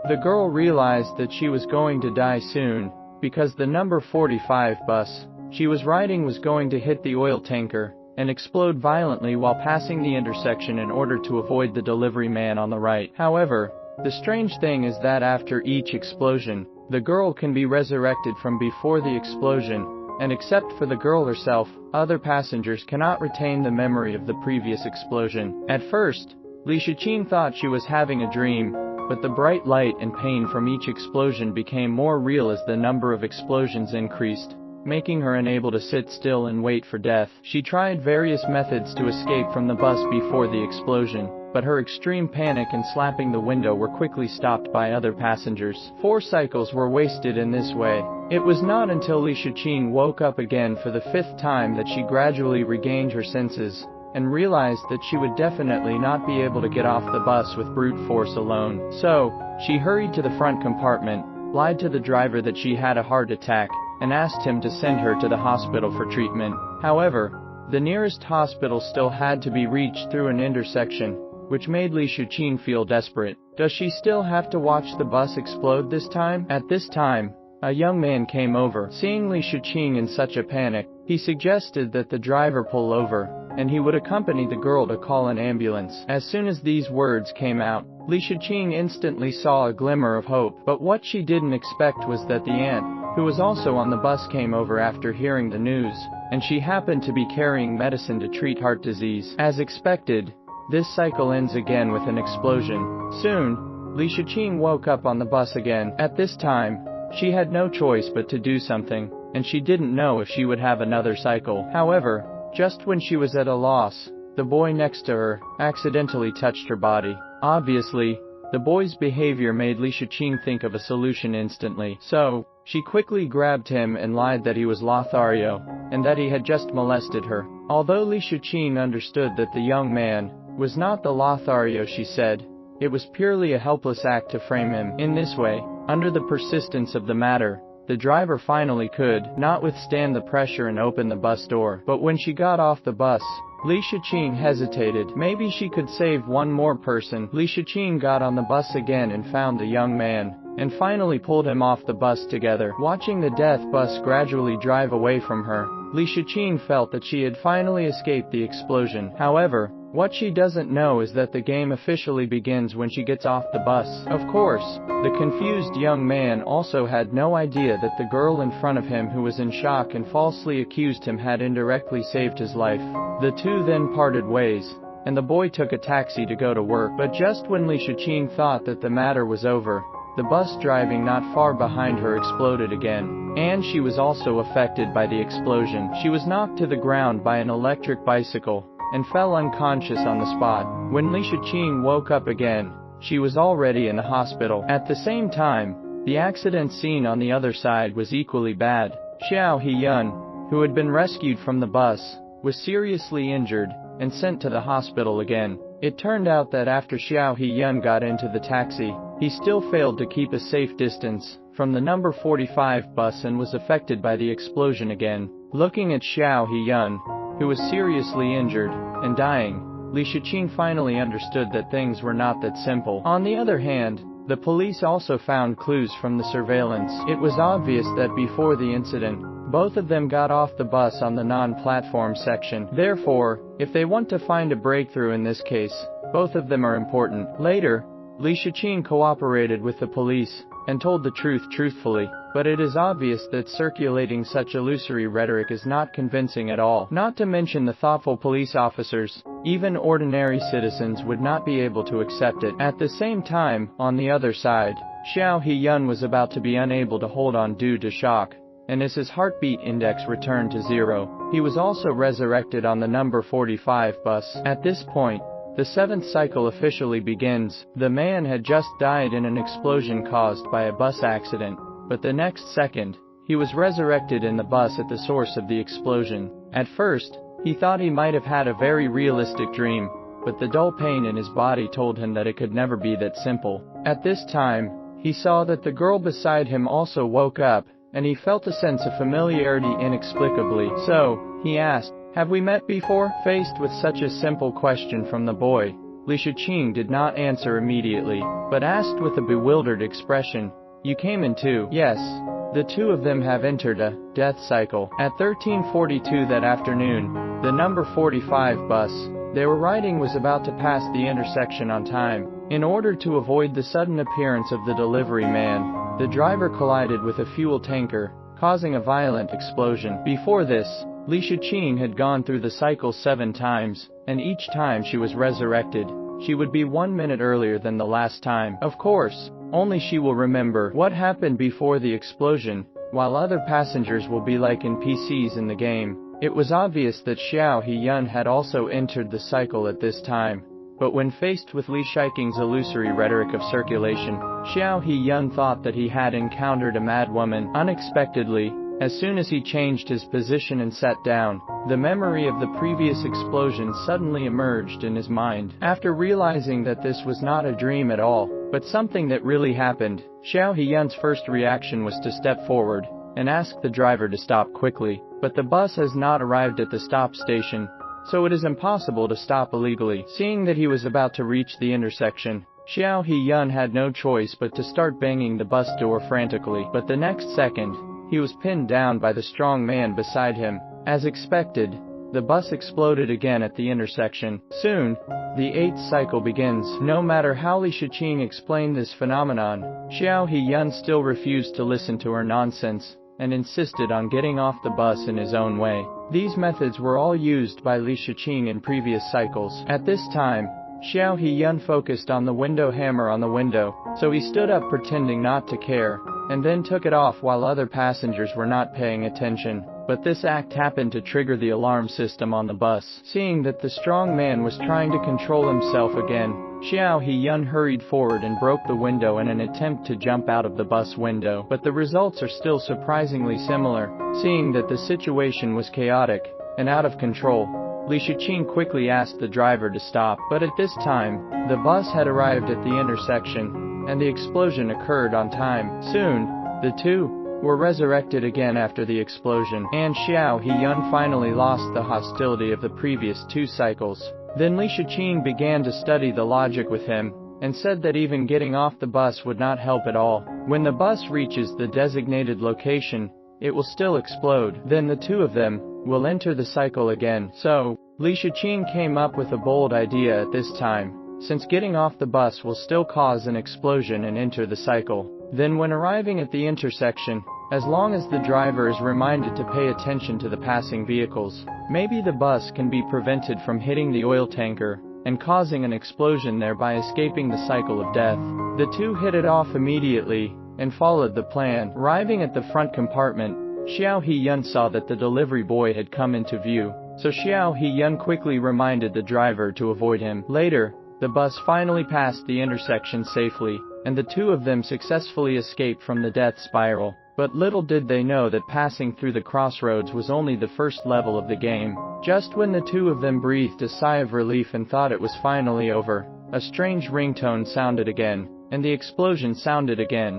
The girl realized that she was going to die soon, because the number 45 bus she was riding was going to hit the oil tanker and explode violently while passing the intersection in order to avoid the delivery man on the right. However, the strange thing is that after each explosion, the girl can be resurrected from before the explosion, and except for the girl herself, other passengers cannot retain the memory of the previous explosion. At first, Li Shiqing thought she was having a dream, but the bright light and pain from each explosion became more real as the number of explosions increased, making her unable to sit still and wait for death. She tried various methods to escape from the bus before the explosion, but her extreme panic and slapping the window were quickly stopped by other passengers. 4 cycles were wasted in this way. It was not until Li Shiqing woke up again for the 5th time that she gradually regained her senses, and realized that she would definitely not be able to get off the bus with brute force alone. So, she hurried to the front compartment, lied to the driver that she had a heart attack, and asked him to send her to the hospital for treatment. However, the nearest hospital still had to be reached through an intersection, which made Li Shiqing feel desperate. Does she still have to watch the bus explode this time? At this time, a young man came over. Seeing Li Shiqing in such a panic, he suggested that the driver pull over, and he would accompany the girl to call an ambulance. As soon as these words came out, Li Shiqing instantly saw a glimmer of hope. But what she didn't expect was that the aunt, who was also on the bus, came over after hearing the news, and she happened to be carrying medicine to treat heart disease. As expected, this cycle ends again with an explosion. Soon, Li Shiqing woke up on the bus again. At this time, she had no choice but to do something, and she didn't know if she would have another cycle. However, just when she was at a loss, the boy next to her accidentally touched her body. Obviously, the boy's behavior made Li Shiqing think of a solution instantly. So, she quickly grabbed him and lied that he was Lothario, and that he had just molested her. Although Li Shiqing understood that the young man was not the Lothario she said, it was purely a helpless act to frame him. In this way, under the persistence of the matter, the driver finally could not withstand the pressure and open the bus door. But when she got off the bus, Li Shiqing hesitated. Maybe she could save one more person. Li Shiqing got on the bus again and found the young man, and finally pulled him off the bus together. Watching the death bus gradually drive away from her, Li Shiqing felt that she had finally escaped the explosion. However, what she doesn't know is that the game officially begins when she gets off the bus. Of course, the confused young man also had no idea that the girl in front of him, who was in shock and falsely accused him, had indirectly saved his life. The two then parted ways, and the boy took a taxi to go to work. But just when Li Shiqing thought that the matter was over, the bus driving not far behind her exploded again, and she was also affected by the explosion. She was knocked to the ground by an electric bicycle, and fell unconscious on the spot. When Li Shiqing woke up again, she was already in the hospital. At the same time, the accident scene on the other side was equally bad. Xiao Heyun, who had been rescued from the bus, was seriously injured, and sent to the hospital again. It turned out that after Xiao Heyun got into the taxi, he still failed to keep a safe distance from the number 45 bus and was affected by the explosion again. Looking at Xiao Heyun, who was seriously injured and dying, Li Shiqing finally understood that things were not that simple. On the other hand, the police also found clues from the surveillance. It was obvious that before the incident, both of them got off the bus on the non-platform section. Therefore, if they want to find a breakthrough in this case, both of them are important. Later, Li Shiqing cooperated with the police and told the truth truthfully, but it is obvious that circulating such illusory rhetoric is not convincing at all. Not to mention the thoughtful police officers, even ordinary citizens would not be able to accept it. At the same time, on the other side, Xiao Heyun was about to be unable to hold on due to shock, and as his heartbeat index returned to 0, he was also resurrected on the number 45 bus. At this point, the 7th cycle officially begins. The man had just died in an explosion caused by a bus accident, but the next second, he was resurrected in the bus at the source of the explosion. At first, he thought he might have had a very realistic dream, but the dull pain in his body told him that it could never be that simple. At this time, he saw that the girl beside him also woke up, and he felt a sense of familiarity inexplicably. So, he asked, "Have we met before?" Faced with such a simple question from the boy, Li Shiqing did not answer immediately, but asked with a bewildered expression, "You came in too?" "Yes. The two of them have entered a death cycle." At 13:42 that afternoon, the number 45 bus they were riding was about to pass the intersection on time. In order to avoid the sudden appearance of the delivery man, the driver collided with a fuel tanker, causing a violent explosion. Before this, Li Shiqing had gone through the cycle 7 times, and each time she was resurrected, she would be 1 minute earlier than the last time. Of course, only she will remember what happened before the explosion, while other passengers will be like NPCs in the game. It was obvious that Xiao Heyun had also entered the cycle at this time, but when faced with Li Shiqing's illusory rhetoric of circulation, Xiao Heyun thought that he had encountered a mad woman. Unexpectedly, as soon as he changed his position and sat down, the memory of the previous explosion suddenly emerged in his mind. After realizing that this was not a dream at all, but something that really happened, Xiao Heyun's first reaction was to step forward and ask the driver to stop quickly. But the bus has not arrived at the stop station, so it is impossible to stop illegally. Seeing that he was about to reach the intersection, Xiao Heyun had no choice but to start banging the bus door frantically. But the next second, he was pinned down by the strong man beside him. As expected, the bus exploded again at the intersection. Soon, the 8th cycle begins. No matter how Li Shiqing explained this phenomenon, Xiao Heyun still refused to listen to her nonsense, and insisted on getting off the bus in his own way. These methods were all used by Li Shiqing in previous cycles. At this time, Xiao Heyun focused on the window hammer on the window, so he stood up pretending not to care, and then took it off while other passengers were not paying attention. But this act happened to trigger the alarm system on the bus. Seeing that the strong man was trying to control himself again, Xiao Heyun hurried forward and broke the window in an attempt to jump out of the bus window. But the results are still surprisingly similar. Seeing that the situation was chaotic and out of control, Li Shiqing quickly asked the driver to stop. But at this time, the bus had arrived at the intersection, and the explosion occurred on time. Soon, the two were resurrected again after the explosion, and Xiao Heyun finally lost the hostility of the previous 2 cycles. Then Li Shiqing began to study the logic with him, and said that even getting off the bus would not help at all. When the bus reaches the designated location, it will still explode. Then the two of them will enter the cycle again. So, Li Shiqing came up with a bold idea at this time, since getting off the bus will still cause an explosion and enter the cycle. Then when arriving at the intersection, as long as the driver is reminded to pay attention to the passing vehicles, maybe the bus can be prevented from hitting the oil tanker and causing an explosion, thereby escaping the cycle of death. The two hit it off immediately and followed the plan. Arriving at the front compartment, Xiao Heyun saw that the delivery boy had come into view, so Xiao Heyun quickly reminded the driver to avoid him. Later, the bus finally passed the intersection safely, and the two of them successfully escaped from the death spiral. But little did they know that passing through the crossroads was only the first level of the game. Just when the two of them breathed a sigh of relief and thought it was finally over, a strange ringtone sounded again, and the explosion sounded again.